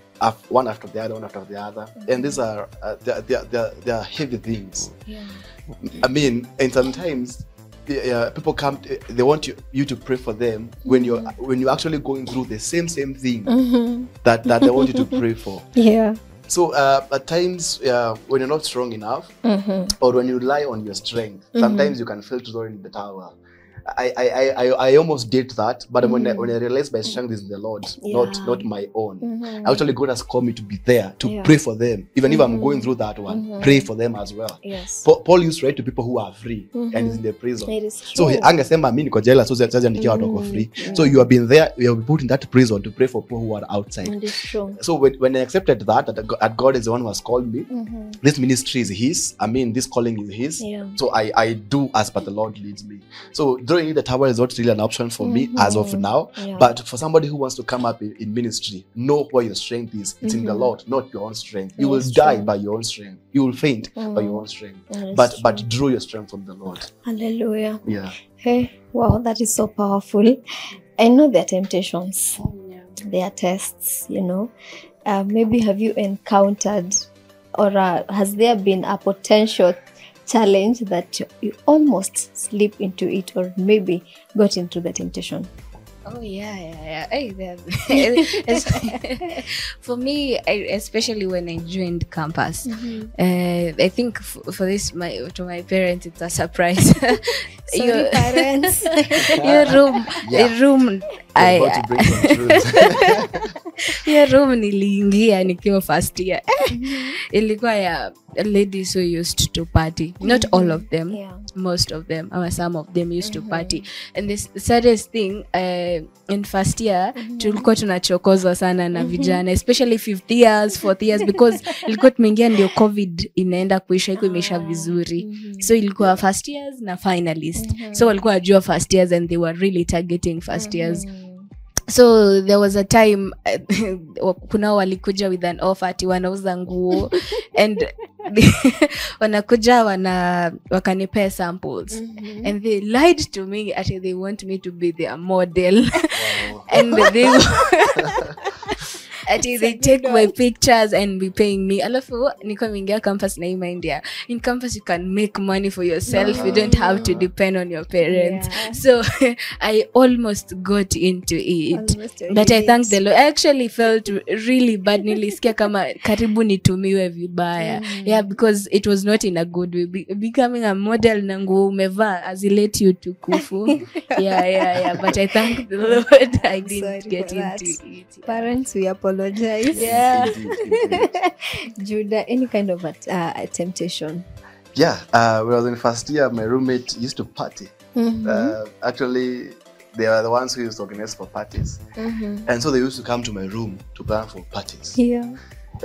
Speaker 2: One after the other, and these are they are heavy things. I mean, and sometimes people come. They want you to pray for them when you're actually going through the same thing that they want you to pray for. So at times when you're not strong enough, or when you rely on your strength, sometimes you can feel to throw in the towel. I almost did that, but when I realized my strength is in the Lord, not my own. Actually, God has called me to be there to pray for them, even if I'm going through that one. Pray for them as well. Paul used to write to people who are free and is in the prison. So he angesema mimi niko jela, so sasa nikiwa watu wako free. So you have been there, you have been put in that prison to pray for people who are outside. So when I accepted that God is the one who has called me, this ministry is His. I mean, this calling is His. So I do as per the Lord leads me. So throwing in the towel is not really an option for me as of now, but for somebody who wants to come up in ministry, know where your strength is. It's in the Lord, not your own strength. You will die by your own strength. You will faint by your own strength. But draw your strength from the Lord.
Speaker 1: Hallelujah.
Speaker 2: Hey,
Speaker 1: wow, that is so powerful. I know there are temptations. There are tests, you know. Maybe have you encountered, or has there been a potential challenge that you almost slip into it, or maybe got into the temptation?
Speaker 3: Oh yeah. For me, especially when I joined campus, I think for this to my parents it's a surprise.
Speaker 1: Sorry, parents.
Speaker 3: Your room. Your room niliingia nikiwa first year. Ilikuwa ya ladies who used to party. Not all of them, most of them, or some of them used to party. And this saddest thing, in first year, tulikuwa tunachokozwa sana na vijana, especially 50 years, 40 years, because ilikuwa tumeingia ndio COVID inaenda kuisha, iko imeisha vizuri. So ilikuwa first years na finalist. So walikuwa wajua first years and they were really targeting first years. So there was a time kuna walikuja with an offer ati wanauza nguo and wanakuja wakanipea samples and they lied to me ati they want me to be their model. And they take my pictures and be paying me. Alafu niko mingia campus na India. In campus you can make money for yourself. You don't have to depend on your parents. So I almost got into it. But I thank the Lord. I actually felt really bad. Nilisikia kama karibu nitumiwe vibaya. Because it was not in a good way. Becoming a model na nguo umevaa azilete you to kufu. But I thank the Lord I didn't get into it.
Speaker 1: Parents, we apologize.
Speaker 2: Indeed.
Speaker 1: Judah, any kind of a temptation?
Speaker 2: When I was in first year, my roommate used to party. Actually, they are the ones who used to organize for parties. And so they used to come to my room to plan for parties.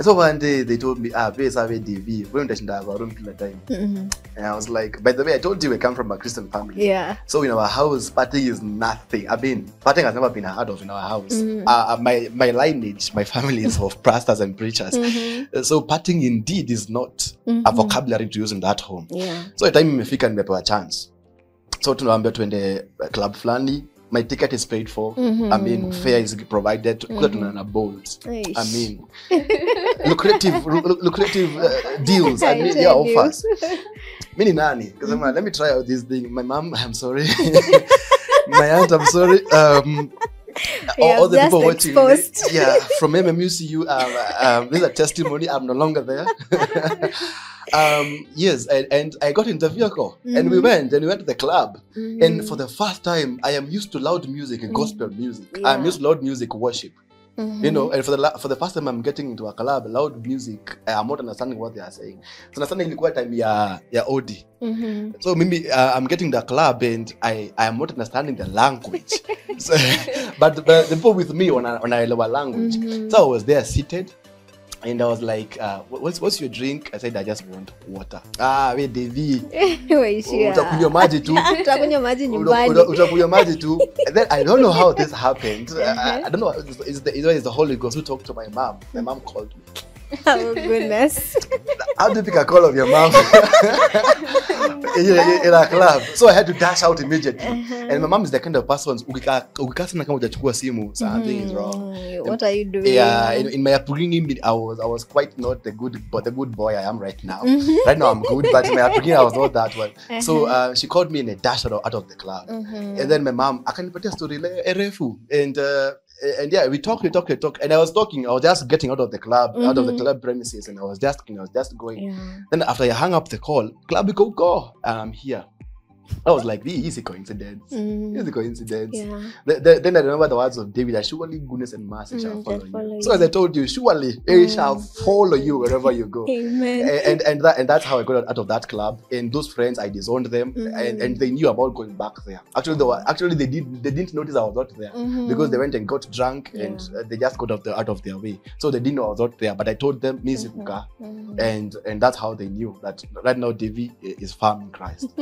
Speaker 2: So one day they told me, please have a DV. We don't have our room till the time. And I was like, by the way, I told you we come from a Christian family.
Speaker 1: Yeah.
Speaker 2: So in our house, partying is nothing. I mean, partying has never been heard of in our house. My lineage, my family is of pastors and preachers. So partying indeed is not a vocabulary to use in that home.
Speaker 1: Yeah.
Speaker 2: So at time imefika nimepewa chance. So tunaambia twende club flani. My ticket is paid for. I mean, fare is provided. Tuna bowls. I mean, lucrative deals. I mean, yeah, offers. Mini nani? Because I'm like, let me try out this thing. My mom, I'm sorry. My aunt, I'm sorry. All the people watching, yeah, from MMUCU, there's a testimony. I'm no longer there. Yes, and I got in the vehicle, and we went to the club, and for the first time, I am used to loud music and gospel music. I'm used to loud music worship. You know, and for the first time I'm getting into a club, loud music, I'm not understanding what they are saying. So understanding ilikuwa time ya OD. So maybe I'm getting the club and I am not understanding the language. So, but the people with me on a lower language. So I was there seated. And I was like, what's your drink? I said, I just want water. We Devi. Utakunywa maji tu.
Speaker 1: Utakunywa maji nyumbani.
Speaker 2: Utakunywa maji tu. And then I don't know how this happened. I don't know. It's the Holy Ghost who talked to my mom. My mom called me.
Speaker 1: Oh goodness.
Speaker 2: How do you pick a call of your mom in a club? So I had to dash out immediately. And my mom is the kind of person ukikasa kama hujachukua simu, something is wrong.
Speaker 1: What are you doing?
Speaker 2: Yeah, in my upbringing, I was quite not the good boy I am right now. Right now I'm good, but in my upbringing I was not that one. So she called me in a dash out of the club. And then my mom, akanipatia story erefu, and yeah, we talked, and I was just getting out of the club, out of the club premises, and I was just going.
Speaker 1: Yeah.
Speaker 2: Then after I hung up the call, club go, I'm here. I was like, easy coincidence. Easy coincidence.
Speaker 1: Yeah.
Speaker 2: Then I remember the words of David, that surely goodness and mercy shall follow you. So as I told you, surely it shall follow you wherever you go.
Speaker 1: Amen.
Speaker 2: And that's how I got out of that club. And those friends, I disowned them, and they knew about going back there. Actually they didn't notice I was not there because they went and got drunk and they just got out of their way. So they didn't know I was not there. But I told them, and that's how they knew that right now Davy is firm in Christ.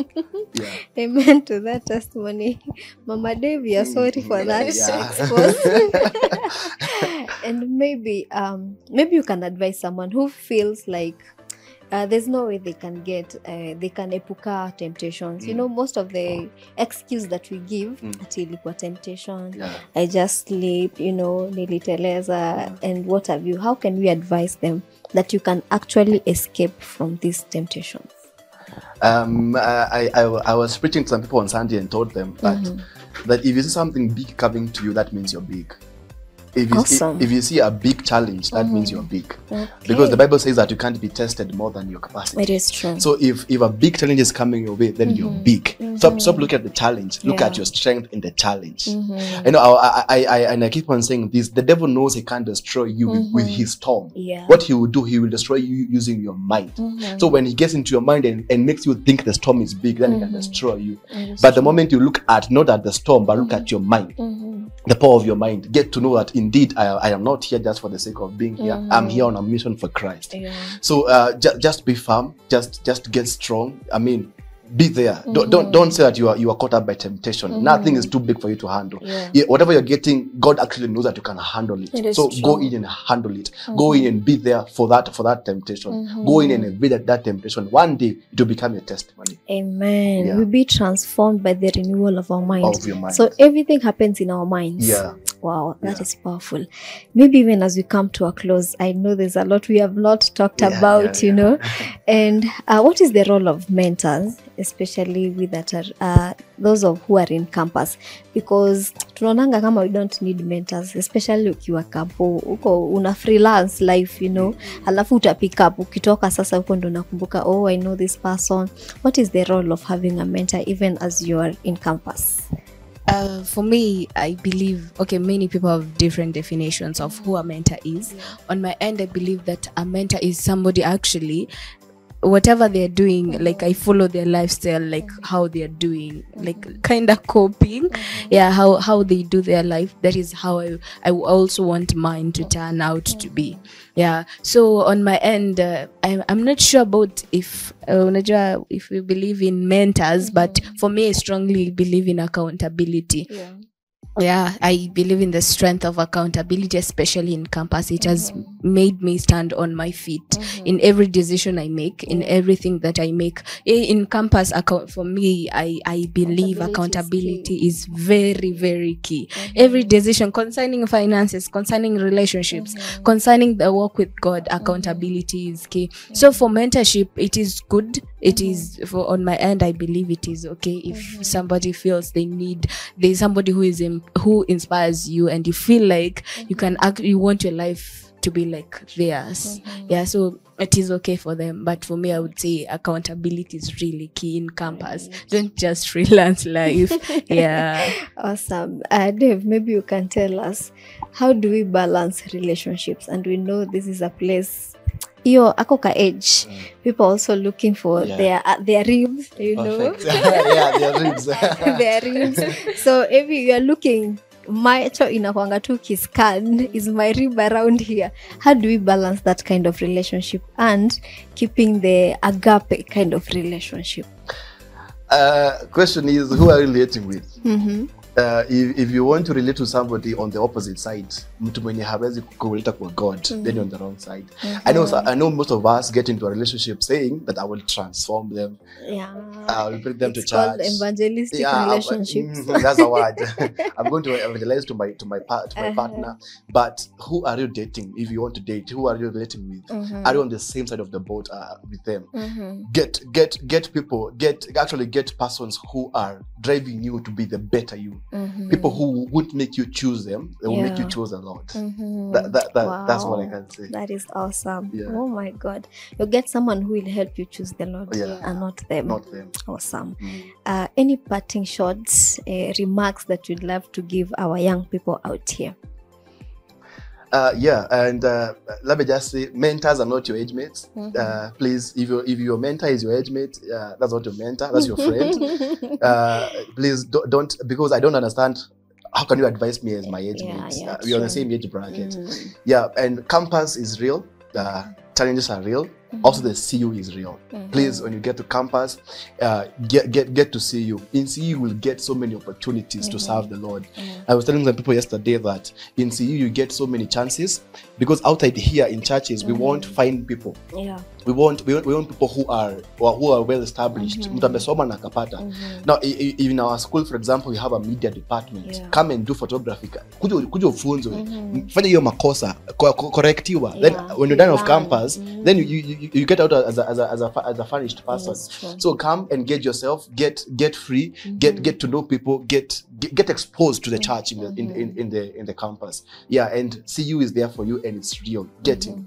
Speaker 2: Yeah.
Speaker 1: Amen to that testimony. Mama Dave, we are sorry for that. And maybe you can advise someone who feels like there's no way they can epuka temptations. You know, most of the excuse that we give, ilikuwa temptation, I just sleep, you know, niliteleza, and what have you. How can we advise them that you can actually escape from these temptations?
Speaker 2: I was preaching to some people on Sunday and told them that if you see something big coming to you, that means you're big. If you see a big challenge, that means you're big. Okay. Because the Bible says that you can't be tested more than your capacity.
Speaker 1: It is true.
Speaker 2: So if a big challenge is coming your way, then you're big. Stop looking at the challenge. Look at your strength in the challenge. You know, I keep on saying this. The devil knows he can't destroy you with his storm. Yeah. What he will do, he will destroy you using your mind. So when he gets into your mind and makes you think the storm is big, then he can destroy you. But the moment you look at, not at the storm, but look at your mind, the power of your mind, get to know that indeed I am not here just for the sake of being here. I'm here on a mission for Christ. So just be firm, just get strong. I mean, be there. Don't say that you are caught up by temptation. Nothing is too big for you to handle. Whatever you're getting, God actually knows that you can handle it. So true. Go in and handle it. Go in and be there for that temptation. Go in and evade that temptation. One day it will become your testimony.
Speaker 1: Amen. We'll be transformed by the renewal of our mind.
Speaker 2: Of your mind.
Speaker 1: So everything happens in our minds. Wow, that is powerful. Maybe even as we come to a close, I know there's a lot we have not talked about, you know. And what is the role of mentors, especially with that those of who are in campus? Because tunaonanga kama we don't need mentors, especially ukiwa kampo, uko una freelance life, you know. Alafu uta pick up, ukitoka sasa uko ndo nakumbuka, oh, I know this person. What is the role of having a mentor even as you are in campus?
Speaker 3: For me, I believe, many people have different definitions of who a mentor is. On my end, I believe that a mentor is somebody actually whatever they're doing, like I follow their lifestyle, like how they're doing, like kind of copying, yeah, how they do their life. That is how I also want mine to turn out to be. Yeah. So on my end, I'm not sure about if we believe in mentors, but for me, I strongly believe in accountability. Yeah, I believe in the strength of accountability, especially in campus. It has made me stand on my feet in every decision I make, in everything that I make. In campus, for me, I believe accountability is very, very key. Every decision concerning finances, concerning relationships, concerning the work with God, accountability is key. So for mentorship, it is good. It is, on my end, I believe it is okay if somebody feels there's somebody who inspires you, and you feel like you want your life to be like theirs. Yeah, so it is okay for them. But for me, I would say accountability is really key in campus. Don't just freelance life. Yeah.
Speaker 1: Awesome. Dave, maybe you can tell us, how do we balance relationships? And we know this is a place, akoka age, people also looking for their ribs, know.
Speaker 2: Yeah, their ribs.
Speaker 1: Their ribs. So if you are looking, macho inakwanga tu kiscan, is my rib around here? How do we balance that kind of relationship and keeping the agape kind of relationship?
Speaker 2: Question is, who are you relating with? If you want to relate to somebody on the opposite side, mtu mwenye hawezi kukuleta kwa God, then you're on the wrong side. I know most of us get into a relationship saying that I will transform them. I will bring them to church.
Speaker 1: Evangelistic relationships.
Speaker 2: That's a word. I'm going to evangelize to my partner. But who are you dating? If you want to date, who are you relating with? Are you on the same side of the boat with them? Get people. Get persons who are driving you to be the better you. People who won't make you choose them, they will make you choose a lot. That's what I can say.
Speaker 1: That is awesome. Oh my God. You'll get someone who will help you choose the Lord and not them. Awesome. Any parting shots, remarks that you'd love to give our young people out here?
Speaker 2: And let me just say, mentors are not your age mates. Please, if your mentor is your age mate, that's not your mentor, that's your friend. Please don't, because I don't understand, how can you advise me as my age mates? We are on the same age bracket. And campus is real. Challenges are real. Also, the CU is real. Please, when you get to campus, get to CU. In CU, you will get so many opportunities to serve the Lord. I was telling some people yesterday that in CU, you get so many chances, because outside here in churches, we won't find people. We want people who are well established. Now, in our school, for example, we have a media department. Come and do photography. Kujo funzo. Fanya hiyo makosa, correctiwa. Then when you're done off campus, then you get out as a furnished person. So come and get yourself, get free, get to know people, get exposed to the church in the campus. And CU is there for you, and it's real. Get in.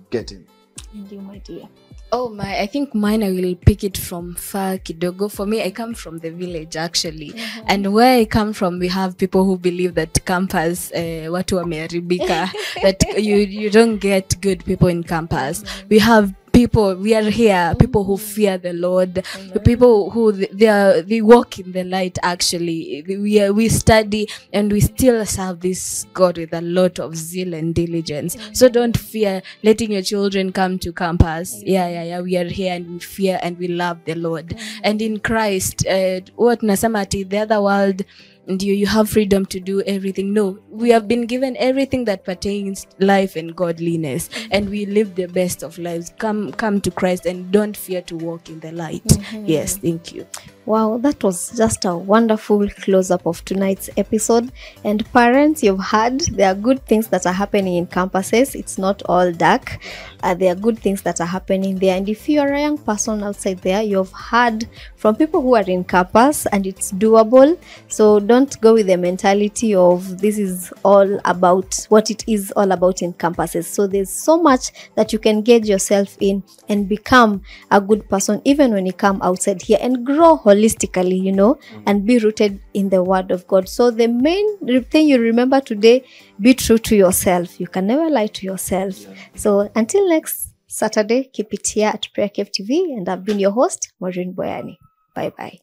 Speaker 1: And you, my dear?
Speaker 3: I think mine, I will pick it from far kidogo. For me, I come from the village actually. And where I come from, we have people who believe that campus, watu wameharibika, that you don't get good people in campus. We have people, we are here, people who fear the Lord, people who they walk in the light. Actually, we study and we still serve this God with a lot of zeal and diligence. So don't fear letting your children come to campus. We are here and we fear and we love the Lord. And in Christ, what nasamati, the other world, and you have freedom to do everything. No, we have been given everything that pertains life and godliness, and we live the best of lives. Come to Christ and don't fear to walk in the light. Yes, thank you.
Speaker 1: Wow, that was just a wonderful close-up of tonight's episode. And parents, you've heard there are good things that are happening in campuses. It's not all dark. There are good things that are happening there. And if you're a young person outside there, you've heard from people who are in campus, and it's doable. So don't go with the mentality of this is all about what it is all about in campuses. So there's so much that you can get yourself in and become a good person even when you come outside here, and grow holistically, and be rooted in the Word of God. So the main thing you remember today, be true to yourself. You can never lie to yourself. So until next Saturday. Keep it here at PrayerCaveTV, and I've been your host, Maureen Boyani. Bye bye.